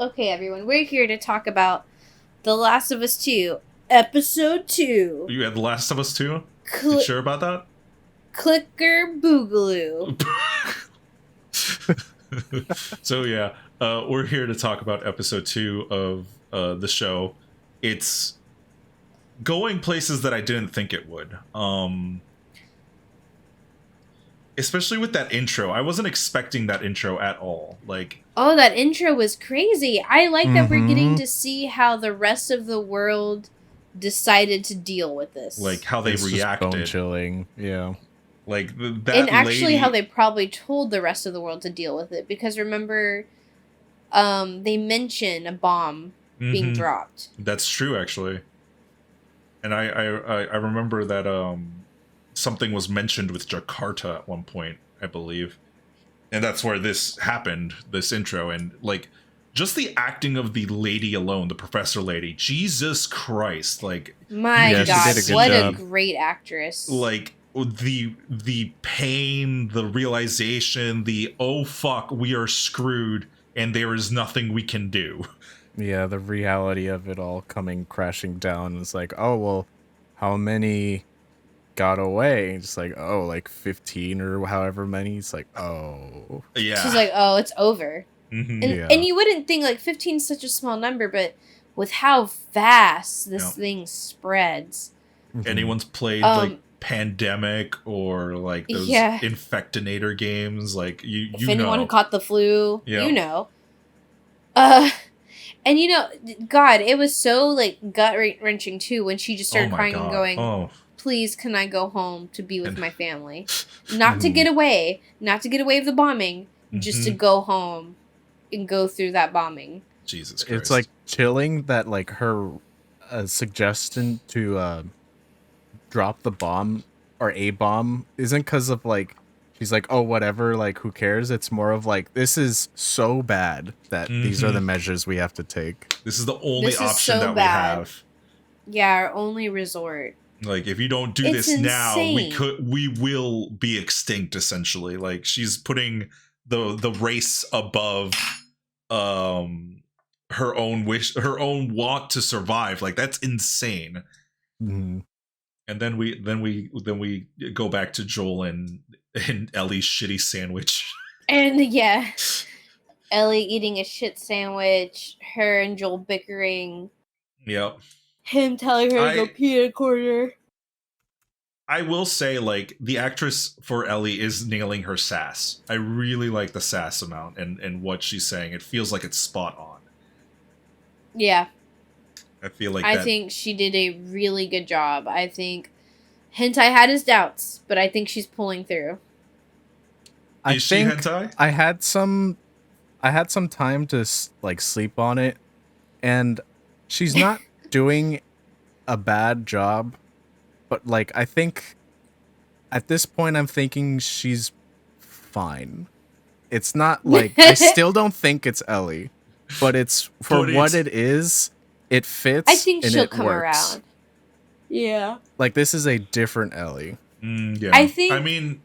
Okay, everyone, we're here to talk about The Last of Us 2, Episode 2. You had The Last of Us 2? You Cl- sure about that? Clicker Boogaloo. So yeah, we're here to talk about episode 2 of the show. It's going places that I didn't think it would. Especially with that intro. I wasn't expecting that intro at all. Like, Oh, that intro was crazy. I like that we're getting Mhm. to see how the rest of the world decided to deal with this. like how they It's just bone reacted. chilling. Yeah. Like that and actually lady. how they probably told the rest of the world to deal with it. Because remember, they mention a bomb being Mhm. dropped. That's true, actually. And I remember that something was mentioned with Jakarta at one point, I believe. And that's where this happened, this intro. And like just the acting of the lady alone, the professor lady, Jesus Christ. Like My Yeah, she God, did a good what job. a great actress. like the pain, the realization, the oh fuck, we are screwed and there is nothing we can do. Yeah, the reality of it all coming crashing down. It's like, oh, well, how many got away? It's like, oh, like 15 or however many. It's like, oh. Yeah. She's like, oh, it's over. Mhm. And, Yeah. and you wouldn't think like 15 is such a small number, but with how fast this Yeah. thing spreads. Mhm. Anyone's played Um, like Pandemic or like those Yeah. Infectinator games, like you If anyone know. caught the flu, Yeah. you know. And you know, God, it was so like gut wrenching too when she just started Oh my crying God. and going, Oh. please, can I go home to be with And- my family? Not to Mhm. get away, not to get away of the bombing, just to Mhm. go home and go through that bombing. Jesus Christ. It's like chilling that like her suggestion to drop the bomb or a bomb isn't because of like she's like, oh, whatever, like who cares. It's more of like, this is so bad that these are the measures we have to take. this is the only This is option so that bad. we have. Yeah, our only resort. Like if you don't do It's this now, insane. we will be extinct essentially. Like she's putting the race above her own wish, her own want to survive. Like that's insane. Mhm. And then we go back to Joel and Ellie's shitty sandwich. And yeah, Ellie eating a shit sandwich, her and Joel bickering, Yep. him telling her to go pee in a corner. I will say, like, the actress for Ellie is nailing her sass. I really like the sass amount and what she's saying. It feels like it's spot on. Yeah, I feel like I think she did a really good job. I think Hentai had his doubts, but I think she's pulling through. I Is she think hentai? I had some time to like sleep on it, and she's not doing a bad job, but like I think at this point I'm thinking she's fine. It's not like I still don't think it's Ellie, but it's for But what it's- it is. It fits. I think and she'll it come works. around. Yeah. Like this is a different Ellie. Yeah. I think- I mean,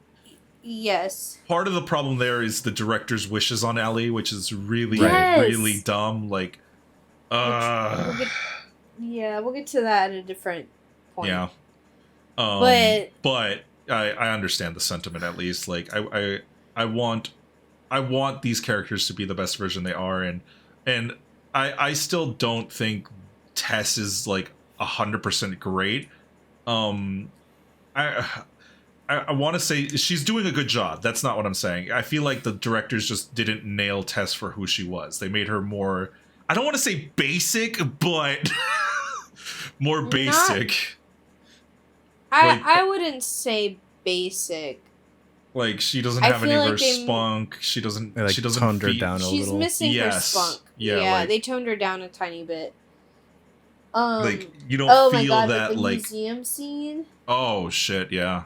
Yes. part of the problem there is the director's wishes on Ellie, which is really, Right. really dumb. Like, We'll get to that at a different point. yeah. But I understand the sentiment at least. Like, I want these characters to be the best version they are, and I still don't think Tess is like 100% great. I want to say she's doing a good job. That's not what I'm saying. I feel like the directors just didn't nail Tess for who she was. They made her more, I don't want to say basic, but more basic. I wouldn't say basic. Like she doesn't I have any feel of her like they- spunk. She doesn't. They like she doesn't toned her feed- down a She's little. missing her Yes. spunk. Yeah, Yeah, like- they toned her down a tiny bit. Like you don't oh feel my God, that the like. museum scene. Oh shit! Yeah.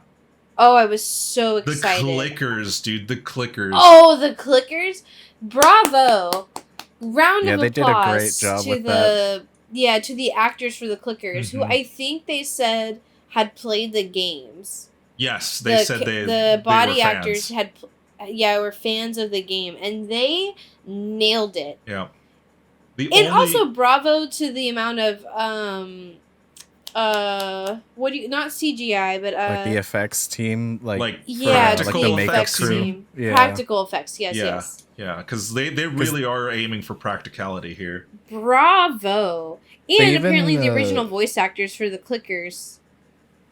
Oh, I was so The excited. clickers, dude. The clickers. Oh, the clickers! Bravo! Round Yeah, of they did a applause great job to with the to the actors for the clickers, who Mhm. I think they said had played the games. Yes, they said the they body were actors fans. were fans of the game, and they nailed it. Yeah. And also bravo to the amount of not CGI, but like the effects team, yeah, practical the makeup effects crew. team. Yeah. Practical effects, yes. Yeah, because they really are aiming for practicality here. Bravo. And They apparently even, the original voice actors for the clickers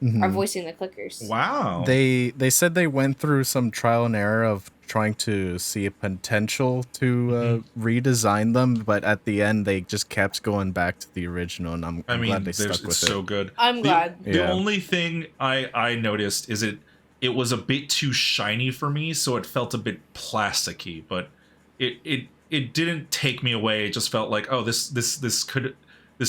are Mhm. voicing the clickers. Wow. They said they went through some trial and error of trying to see a potential to redesign them, but at the end they just kept going back to the original, and I'm glad they stuck with it's it. so good. I'm glad. The only thing I noticed is it was a bit too shiny for me, so it felt a bit plasticky, but it didn't take me away. It just felt like, oh, this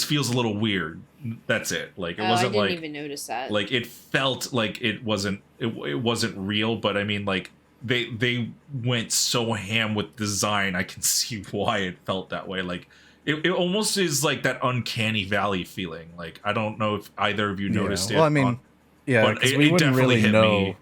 feels a little weird. That's it. Like, it wasn't I didn't even notice that. Like, it felt like it wasn't real, but I mean, like, they went so ham with design. I can see why it felt that way. Like, it almost is like that uncanny valley feeling. Like, I don't know if either of you noticed it. Well, I mean, because we wouldn't definitely really hit know me.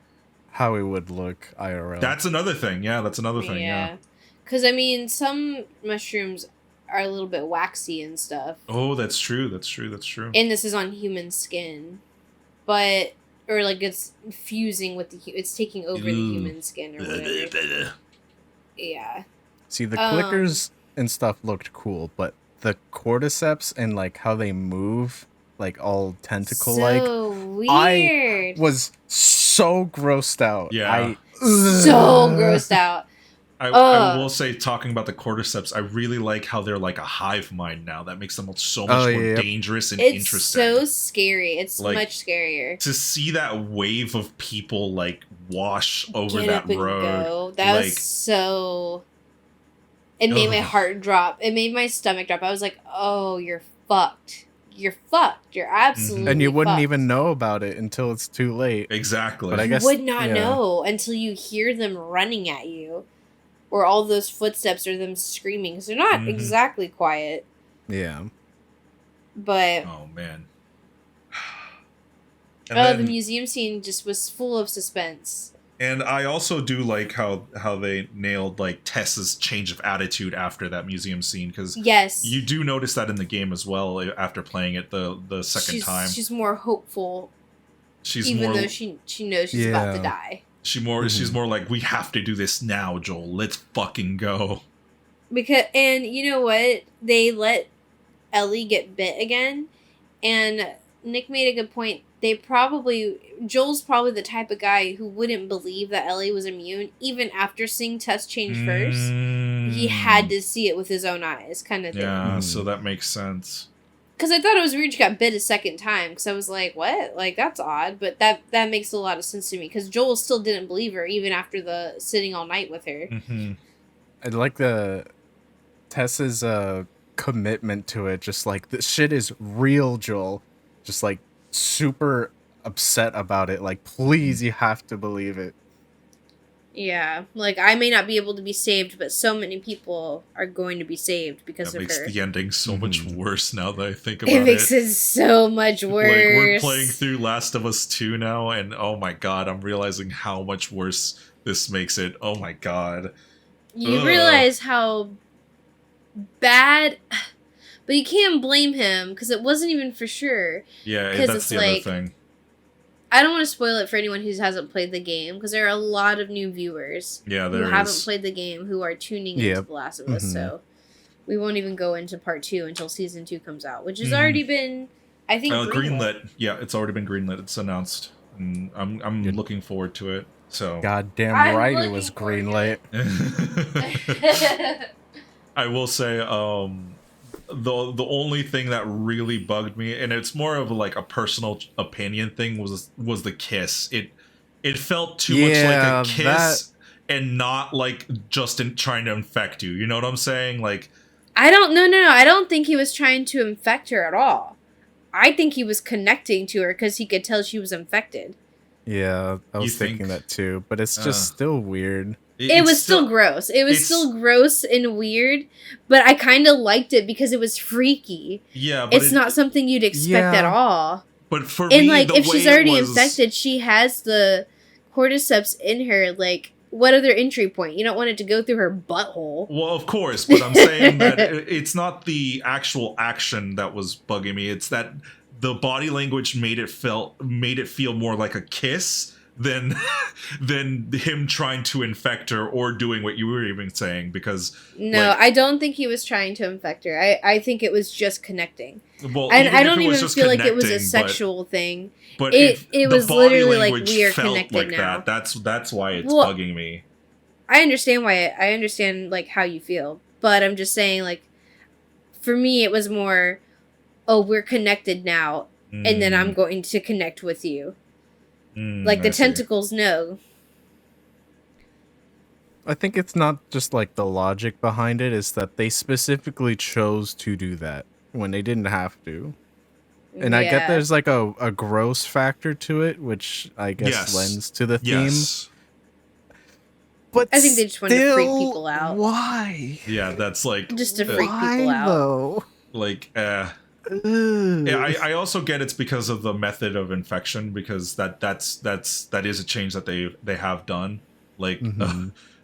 how it would look IRL. That's another thing. Yeah, that's another thing. Yeah. Because, I mean, some mushrooms are a little bit waxy and stuff. Oh, that's true. That's true. And this is on human skin. But, or like it's fusing with it's taking over the human skin or whatever. Yeah. See, the clickers and stuff looked cool, but the cordyceps and like how they move, like all tentacle-like. So weird. I was so grossed out. Yeah. So grossed out. I will say, talking about the cordyceps, I really like how they're like a hive mind now. That makes them so much more dangerous and interesting. It's so scary. It's like, much scarier. To see that wave of people like wash over Get that up and road. Go. That was so... It made my heart drop. It made my stomach drop. I was like, oh, you're fucked. You're fucked. You're absolutely And you wouldn't fucked. even know about it until it's too late. Exactly. But I guess you would not know until you hear them running at you. Or all those footsteps or them screaming. Because they're not exactly quiet. Yeah. But... Oh, man. The museum scene just was full of suspense. And I also do like how they nailed like Tess's change of attitude after that museum scene, because you do notice that in the game as well after playing it the second time. She's more hopeful. Even though she knows she's about to die. She's more like, we have to do this now, Joel. Let's fucking go. And you know what? They let Ellie get bit again, and Nick made a good point. Joel's probably the type of guy who wouldn't believe that Ellie was immune, even after seeing Tess change first. He had to see it with his own eyes, kind of thing. Yeah, so that makes sense. Because I thought it was weird she got bit a second time, because I was like, what? Like, that's odd, but that makes a lot of sense to me, because Joel still didn't believe her, even after the sitting all night with her. Mm-hmm. I like Tess's commitment to it, just like, this shit is real, Joel. Just like, super upset about it. Like, please, you have to believe it. Yeah, like, I may not be able to be saved, but so many people are going to be saved because of her. That makes the ending so much worse now that I think about it. It makes it so much worse. Like, we're playing through Last of Us 2 now, and oh my god, I'm realizing how much worse this makes it. Oh my god. You realize how bad... But you can't blame him, because it wasn't even for sure. Yeah, that's the other thing. I don't want to spoil it for anyone who hasn't played the game, because there are a lot of new viewers who haven't played the game who are tuning into The Last of Us, so we won't even go into part 2 until Season 2 comes out, which has already been, I think, greenlit. Yeah, it's already been greenlit. It's announced. And I'm looking forward to it. So goddamn right it was greenlit. I will say, the only thing that really bugged me, and it's more of like a personal opinion thing, was the kiss. It felt too much like a kiss and not like just trying to infect you. You know what I'm saying? Like, I don't think he was trying to infect her at all. I think he was connecting to her because he could tell she was infected. Yeah, I was thinking that too, but it's just still weird. It was still gross. It was still gross and weird, but I kind of liked it because it was freaky. Yeah, but it's not something you'd expect at all. But for me, like, if she's already infected, she has the cordyceps in her. Like, what other entry point? You don't want it to go through her butthole. Well, of course, but I'm saying that it's not the actual action that was bugging me. It's that the body language made it feel more like a kiss than than him trying to infect her or doing what you were even saying. Because no, I don't think he was trying to infect her. I think it was just connecting. Well, and I don't even feel like it was a sexual thing. But it was literally like, we are connected like now. That's why it's bugging me. I understand why. I understand like how you feel, but I'm just saying, like, for me, it was more, oh, we're connected now, and then I'm going to connect with you. Like the tentacles know. I think it's not just like the logic behind it, is that they specifically chose to do that when they didn't have to. And I get there's like a gross factor to it, which I guess lends to the theme. Yes. But I think they just wanted to freak people out. Why? Yeah, that's like just to freak people out. Though? Like, yeah, I also get it's because of the method of infection, because that is a change that they have done. Like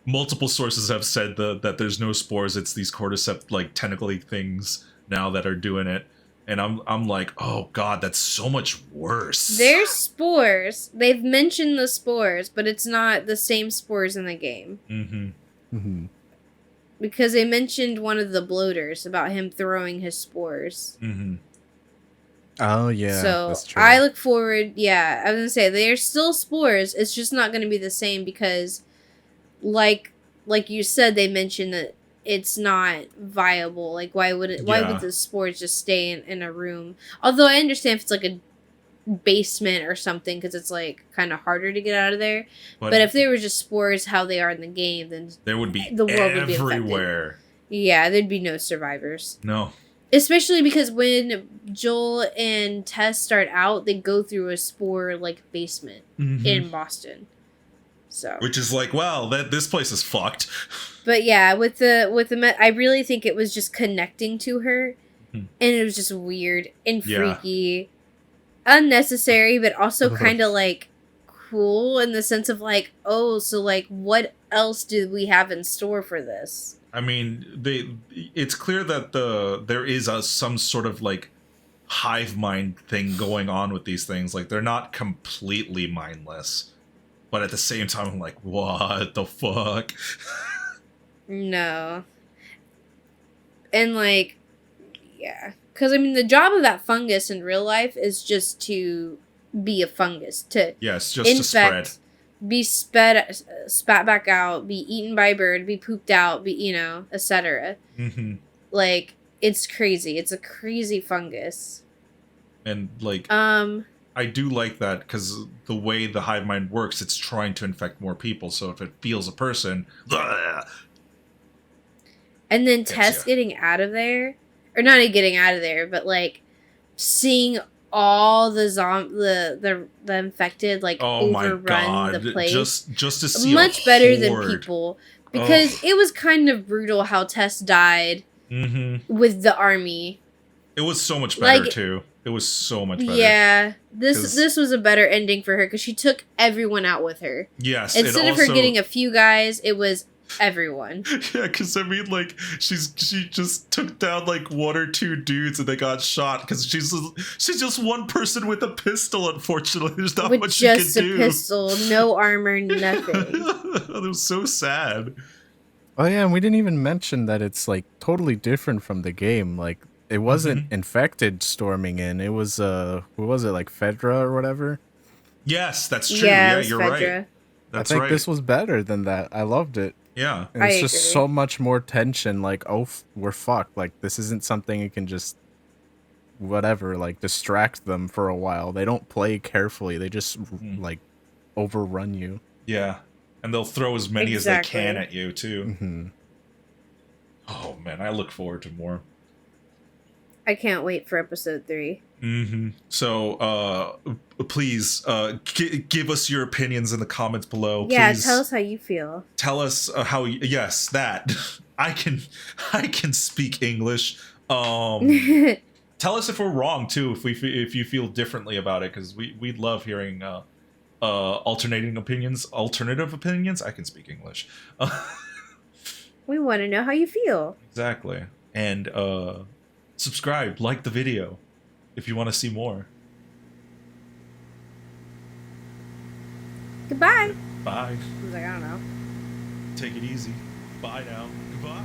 multiple sources have said that there's no spores. It's these cordyceps like tentacly things now that are doing it. And I'm like, oh god, that's so much worse. There's spores. They've mentioned the spores, but it's not the same spores in the game. Because they mentioned one of the bloaters about him throwing his spores. Oh yeah. So that's true. I look forward. Yeah, I was gonna say they're still spores. It's just not gonna be the same because, like you said, they mentioned that it's not viable. Like, why would the spores just stay in a room? Although I understand if it's like a basement or something, because it's like kind of harder to get out of there. But if they were just spores how they are in the game, then there would be the world would be everywhere. infected. Yeah, there'd be no survivors. No. Especially because when Joel and Tess start out, they go through a spore like basement in Boston. So, which is like, well, this place is fucked. But yeah, with the I really think it was just connecting to her, and it was just weird and freaky, unnecessary, but also kind of like cool in the sense of like, oh, so like, what else do we have in store for this? I mean, it's clear that there is some sort of like hive mind thing going on with these things. Like, they're not completely mindless. But at the same time, I'm like, what the fuck? No. And, like, yeah. Because, I mean, the job of that fungus in real life is just to be a fungus. Just to spread. Be spat back out, be eaten by a bird, be pooped out, be, etc. Like, it's crazy. It's a crazy fungus. And, like... I do like that, because the way the hive mind works, it's trying to infect more people. So if it feels a person, and then Tess getting out of there, or not getting out of there, but like seeing all the infected like overrun the place, just to see much better than people, because it was kind of brutal how Tess died with the army. It was so much better too. It was so much better. Yeah, this was a better ending for her because she took everyone out with her. Yes, instead of her getting a few guys, it was everyone. Yeah, because I mean, like she just took down like one or two dudes and they got shot because she's just one person with a pistol. Unfortunately, there's not much she can do. Just a pistol, no armor, nothing. It was so sad. Oh yeah, and we didn't even mention that it's like totally different from the game. Like, it wasn't infected storming in. It was what was it, like Fedra or whatever? Yes, that's true. Yeah, you're Fedra. Right. That's I think this was better than that. I loved it. Yeah. And it's just so much more tension. Like, oh, we're fucked. Like, this isn't something you can just whatever, like distract them for a while. They don't play carefully. They just like overrun you. Yeah. And they'll throw as many as they can at you too. Oh man, I look forward to more. I can't wait for episode 3. So, please, give us your opinions in the comments below. Yeah, please, tell us how you feel. Tell us how. Yes, that I can speak English. Tell us if we're wrong too. If you feel differently about it, because we'd love hearing alternative opinions. I can speak English. We want to know how you feel. Exactly. And subscribe, like the video if you want to see more. Goodbye. Bye. I was like, I don't know. Take it easy. Bye now. Goodbye.